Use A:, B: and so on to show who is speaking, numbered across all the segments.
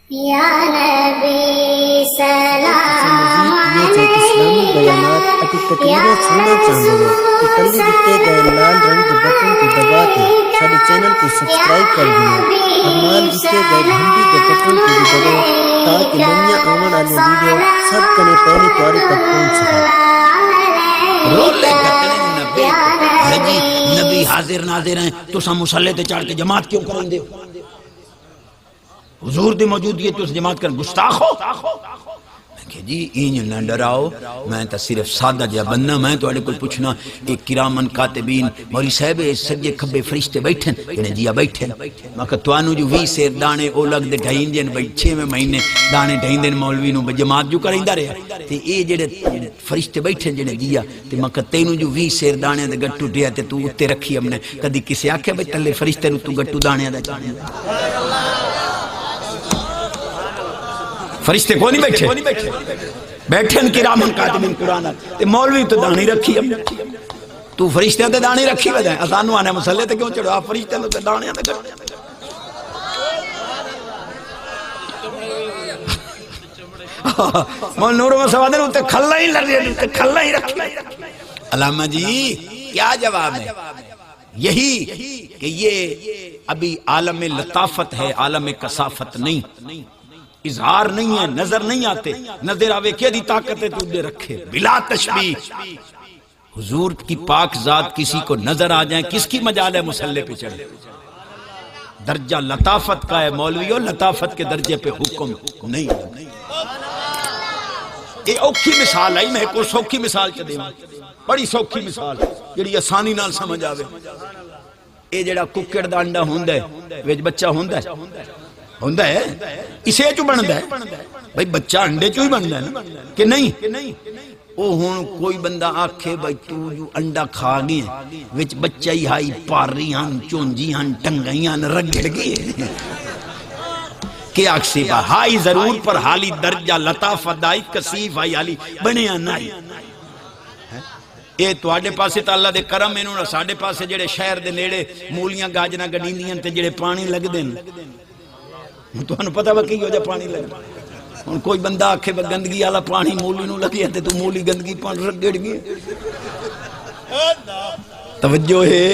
A: یا نبی سلام
B: یہ جو اسلامی بیانات حقیقتیں سننا چاہتے ہو تو تلے دتے گئے لال رنگ کے بٹن کو دبا کے سارے چینل کو سبسکرائب کر دیں اور نال دتے گئے گھنٹی کے بٹن کو بھی دباؤ تاکہ نیا آون والے ویڈیو سب کنے پہلے تیاری تک پہنچ سکے۔
C: رولے گھٹنے نبی ہے جی نبی حاضر ناظر ہیں تو سا مسلح تے چڑھ کے جماعت کیوں کریں دے حضور دی موجودگی تو جماعت کر گستاخ ہو میں کہ جی اینج نہ ڈراؤ میں تا صرف سادہ جا بننا میں تو اڑے کو پوچھنا ایک کرامن کاتبین مولی صاحب سجے کھبے فرشتے بیٹھن کہنے جی بیٹھن میں کہ توانو جو 20 سیر دانے او لگ دے ڈھائیں جن بھائی 6 مہینے دانے ڈھائیں دن مولوی نو جماعت جو کریندا رہیا تے اے جڑے فرشتے بیٹھن جنے جیا تے میں کہ تینو جو 20 سیر دانے دے گٹو ڈیا تے تو اوتے رکھی ہم نے کدی کسے آکھیا بھائی تلے فرشتے نو تو گٹو دانے دا چاہنے فرشتے کو نہیں بیٹھے بیٹھے ان کرامن کاتبین قرآن تے مولوی تو دانی رکھی ہم تو فرشتے تے دانی رکھی وجہ آسانو آنے مسئلے تے کیوں چڑھو آپ فرشتے تے دانی آنے مول نور و سوادن ہوتے کھلا ہی لڑ رہے کھلا ہی رکھی علامہ جی کیا جواب ہے یہی کہ یہ ابھی عالم لطافت ہے عالم کثافت نہیں اظہار نہیں ہے نظر نہیں آتے نظر آوے کیا دی طاقت ہے تو دے رکھے بلا تشبیح حضور کی پاک ذات کسی کو نظر آ جائیں کس کی مجال ہے مسلح پہ چڑھے درجہ لطافت کا ہے مولویوں لطافت کے درجے پہ حکم نہیں یہ اوکھی مثال ہے میں کوئی سوکھی مثال چ دے بڑی سوکھی مثال جڑی آسانی نال سمجھ آوے اے جڑا ککڑ دا انڈا ہوندا ہے وچ بچہ ہوندا ہے اسے چو بندا ہے بھئی بچہ انڈے چو ہی بندا ہے نا کہ نہیں او ہن کوئی بندہ آکھے بھئی تو جو انڈا کھا گئے وچ بچہ ہی ہائی پاری ہن چونجی ہن ٹنگئی ہن رگڑ گئے کہ اکسی با ہائی ضرور پر حالی درجہ لطافت دائی کسیف آئی حالی بنیا نائی اے تو آڈے پاسے تا اللہ دے کرم انہوں نے ساڑے پاسے جڑے شہر دے نیڑے مولیاں گاجنہ گڑیندیاں تے جڑے پانی لگ دیں تو انہوں پتہ وکی ہو جا پانی لگ ان کوئی بندہ آکھے با گندگی آلا پانی مولی نو لگی ہے تو مولی گندگی پان رگڑ گئی توجہ ہے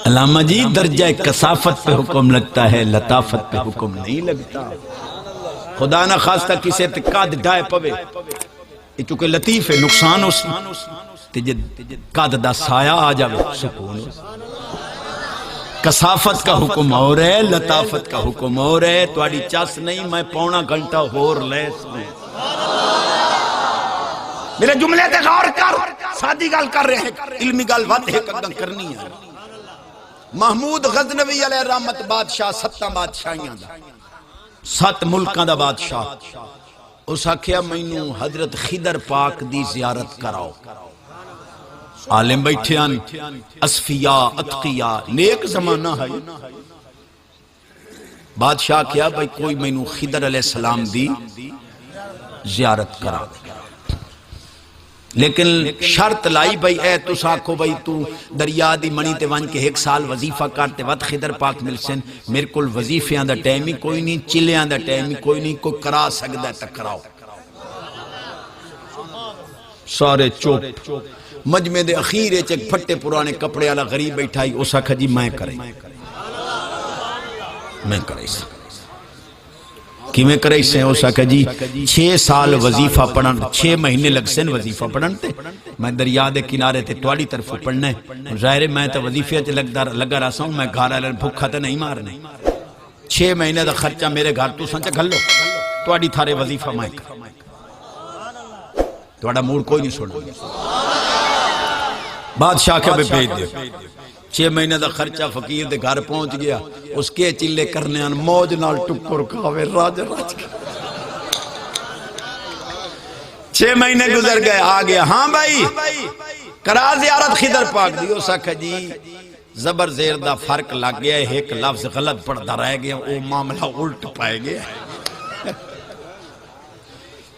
C: علامہ جی درجہ کثافت پہ حکم لگتا ہے لطافت پہ حکم نہیں لگتا خدا نہ خواستہ کسے تکاد ڈائے پوے یہ چونکہ لطیف ہے نقصان ہو سی کاد دا سایہ آ جاوے سکون کثافت کا حکم اور ہے لطافت کا حکم اور ہے توڑی چاس نہیں میں پونا گھنٹہ ہور لیس میں میرے جملے تے غور کر سادی گال کر رہے ہیں علمی گال وعدے قدم کرنی ہے محمود غزنوی علیہ رحمت بادشاہ 7 بادشاہیاں دا 7 ملکاں دا بادشاہ اس آکھیا مینوں حضرت خضر پاک دی زیارت کراؤ عالم بیٹھیان اصفیاء اتقیاء نیک زمانہ ہے بادشاہ کیا بھئی کوئی مینوں خضر علیہ السلام دی زیارت کرا لیکن شرط لائی بھئی اے تو ساکھو بھئی تو دریا دی منی تے وان کے 1 سال وظیفہ کرتے وقت خضر پاک ملسن میرے کل وظیفیاں دا ٹائمی کوئی نہیں چلیاں دا ٹائمی کوئی نہیں کوئی کرا سکتا ہے تک کراؤ سارے چوپ مجمع دے اخیرے چک پھٹے پرانے کپڑے والا غریب بیٹھائی اس آکھا جی میں کرے کی میں کرے اس سے اس آکھا جی 6 سال وظیفہ پڑھن 6 مہینے لگ سن وظیفہ پڑھن تے میں دریا دے کنارے تے توڑی طرف پڑھنا ہے ظاہر میں تو وظیفہ تے لگا رہا ہوں میں گھر والے بھوکا تے نہیں مارنے 6 مہینے دا خرچہ میرے گھر تو سنچا گھل لو توڑی تھارے وظیفہ میں کر توڑا موڑ کوئی نہیں سوڑا بادشاہ کے بھیج دے 6 مہینے دا خرچہ فقیر دے گھر پہنچ گیا اس کے چلے کرنے ان موج نال ٹکر کھاوے راج 6 مہینے گزر گئے آ گیا ہاں بھائی کرا زیارت خضر پاک دیو سکھا جی زبر زیر دا فرق لگ گیا ہے ایک لفظ غلط پڑھتا رہ گیا وہ معاملہ الٹ پائے گیا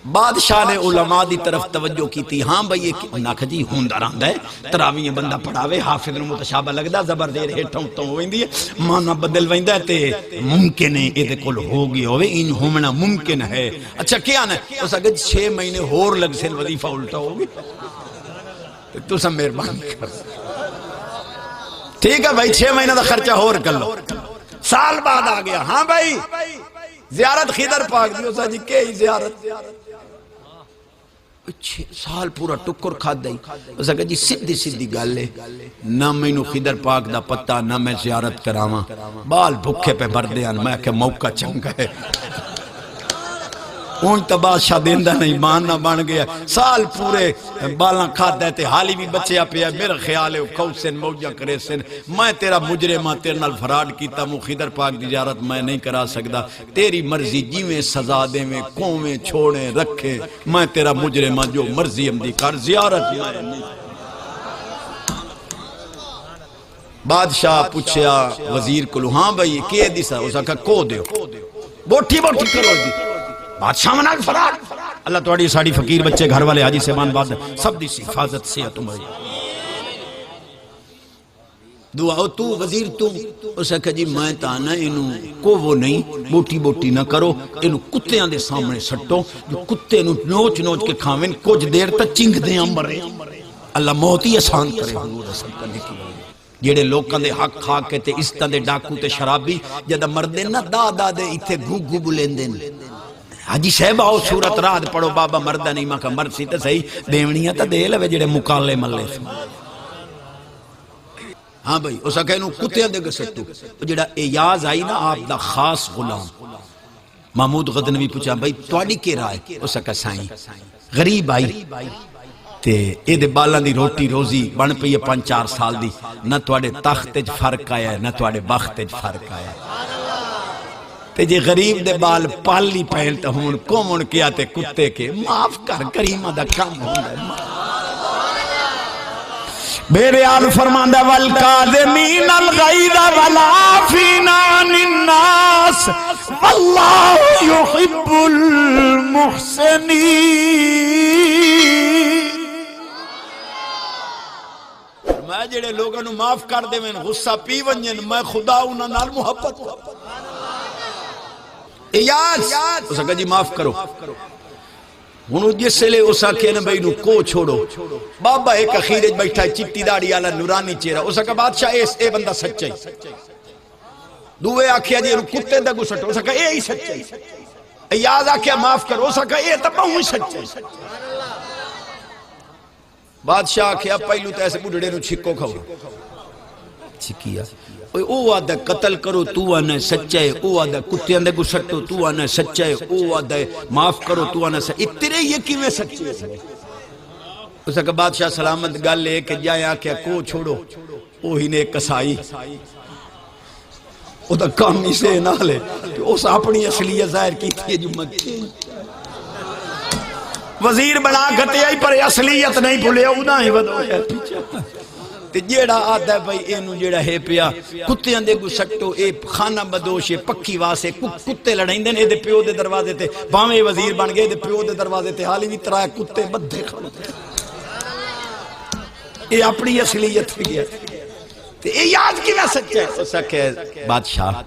C: بادشاہ نے علماء دی طرف توجہ کی تھی ہاں بھئی یہ ناکھ جی ہوندا رہندا ہے تراویح بندہ پڑھاوے حافظ نو متشابہ لگدا زبر دیر ہیٹھوں تو ہوندی ہے مانا بدل ویندا تے ممکن ہے اے دے کول ہو گیا ہوے ان ہونا ممکن ہے اچھا کیا نا اس اگے 6 مہینے ہور لگ سن وظیفہ الٹا ہو گیا تو سب مہربانی کر ٹھیک ہے بھائی 6 مہینے دا خرچہ ہور کر لو سال بعد آ گیا ہاں بھائی زیارت خضر پاک دی اسا جی کے زیارت سال پورا ٹکر کھاد دائی اسا کہ جی سیدھی سیدھی گل ہے نہ مینوں خضر پاک دا پتہ نہ میں زیارت کراواں بال بھکھے پہ بھر دیاں میں کہ موقع چنگا ہے اون تا بادشاہ دیندہ نہیں ماننا بن گیا سال پورے بالاں کھاد دیتے حالی بھی بچے پیا میرا خیال ہے کوسن موجہ کرے سن میں تیرا مجرمہ تیرے نال فراڈ کیتا مو خضر پاک دی زیارت میں نہیں کرا سکدا تیری مرضی جی میں سزا دے میں قومیں چھوڑیں رکھیں میں تیرا مجرمہ جو مرضی امدی کر زیارت میں نہیں بادشاہ پوچھیا وزیر کو ہاں بھئی کیے دیسا اسا کہا کو دیو بوٹھی بوٹھی کرو دی بادشاہ منال فراد اللہ توڑی ساڑی فقیر بچے گھر والے حاجی سیمان باد سب دی سی حفاظت سے تمہاری دعا تو وزیر تو اسے کہا جی میں تانا انہوں کو وہ نہیں بوٹی بوٹی نہ کرو انہوں کتیاں دے سامنے سٹو جو کتے انہوں نوچ نوچ کے کھاویں کچھ دیر تک چنگ دیں امبرے اللہ موت ہی آسان کرے حضور رسول کرنے کی جیڑے لوکاں دے حق کھا کے تے استاں دے ڈاکو تے شرابی جدہ مردے نہ دا دا دے ایتھے گھو گھو بلیندن حجی صاحب آؤ سورت رات پڑھو بابا مردہ نہیں ماں کا مرد سی تے صحیح دیونیاں تا دے لوے جڑے مکالے ملے ہاں بھئی اسا کہنو کتیاں دے گسٹو جڑا ایاز آئی نا آپ دا خاص غلام محمود غدنوی پوچھا بھئی توڑی کے رائے اسا کہا سائیں غریب آئی تے اے دے بالاں دی روٹی روزی بن پئی 5-4 سال دی نہ توڑے تخت اج فرق آیا ہے نہ توڑے بخت اج فرق آیا ہے تے جے غریب دے بال پالی پہنتا ہون کومن کیا تے کتے کے معاف کر کریمہ دا کام ہوندہ میرے آل فرماندہ والکاظمین الغیظ والعافین عن الناس واللہ یحب المحسنین میں جڑے لوگوں نو معاف کر دے میں غصہ پی ونجن میں خدا انہاں نال محبت ایاز اسا کہا جی معاف کرو انہوں جس سے لے اسا کہنا بھئی نو کو چھوڑو بابا ایک اخیرج بیٹھا ہے چٹی داڑی آلہ نورانی چہرہ اسا کہا بادشاہ اے بندہ سچائی دوئے آکھیا جی انہوں کتے دا گو سٹو اسا کہا اے ہی سچائی ایاز آکھیا معاف کرو اسا کہا اے تبا ہوں سچائی بادشاہ آکھیا پہلو تو ایسے بڑھڑے نو چھکو کھو چھکیا او آدھا قتل کرو تو آنا سچائے او آدھا کتے اندے کو سٹو تو آنا سچائے او آدھا معاف کرو تو آنا سچائے اتنے یہ کیویں سچے اسا کہ بادشاہ سلامت گل لے کہ جائے آکھیا کو چھوڑو او ہی نے کسائی او دا کامی سے نہ لے کہ اس اپنی اصلیت ظاہر کی تھی جو مکہ وزیر بنا گھتے آئی پر اصلیت نہیں بھولے او نہ ہی ودو ہے تے جیڑا آدھا ہے بھئی اینو جیڑا ہے پیا کتے اندے گو سٹو اے خانہ بدوش اے پکی واسے کتے لڑائیں دن اے دے پیو دے دروازے تے باویں وزیر بن گئے دے پیو دے دروازے تے حالی بھی ترائے کتے بدھے کھڑے اے اپنی اصلیت بھی گیا تے اے یاد کی میں سچ ہے اسا کہ بادشاہ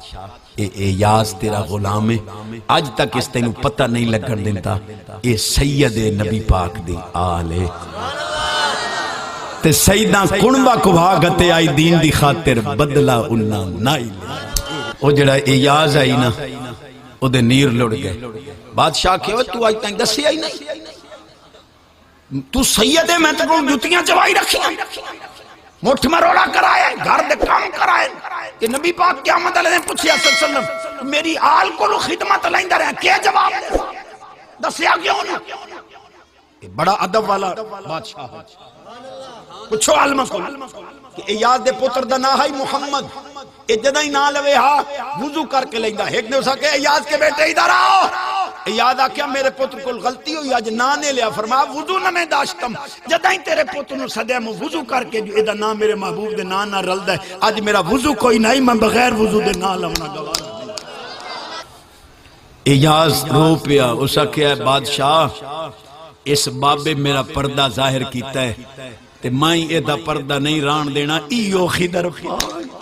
C: اے یاز تیرا غلام ہے آج تک اس تینو پتہ نہیں لگن دیتا اے سید نبی پاک دی آل ہے تے سیدہ کنبا کو بھاگتے آئی دین دی خاطر بدلہ انہا نائی لے او جڑا ایاز آئی نا او دے نیر لڑ گئے بادشاہ کہو تو آئی تائیں دسی آئی نہیں تو سید ہے میں تکو جتیاں چوائی رکھی مٹھ مروڑا کرائے گھر دے کام کرائے کہ نبی پاک قیامت علیہ نے پوچھیا صلی اللہ علیہ وسلم میری آل کو لو خدمت لائندہ رہے کیا جواب دے دسیا کیوں نا بڑا ادب والا بادشاہ پوچھو علمہ کو کہ ایاز دے پتر دا نا ہے محمد اے جدہ ہی نہ لوے ہاں وضو کر کے لیں گا ایک نے اسا کہ ایاز کے بیٹے ادھر آؤ ایاز آکیا میرے پتر کو غلطی ہوئی آج نانے لیا فرمایا وضو نہ میں داشتم جدہ ہی تیرے پتر نو صدے میں وضو کر کے جو ادھا نا میرے محبوب دے نا رل دے آج میرا وضو کوئی نہیں میں بغیر وضو دے نا لونا گوارا ایاز رو پیا، اس آکھیا ہے بادشاہ اس بابے میرا پردہ ظاہر کیتا ہے تے میں اے دا پردہ نہیں ران دینا، ایو خضر پاک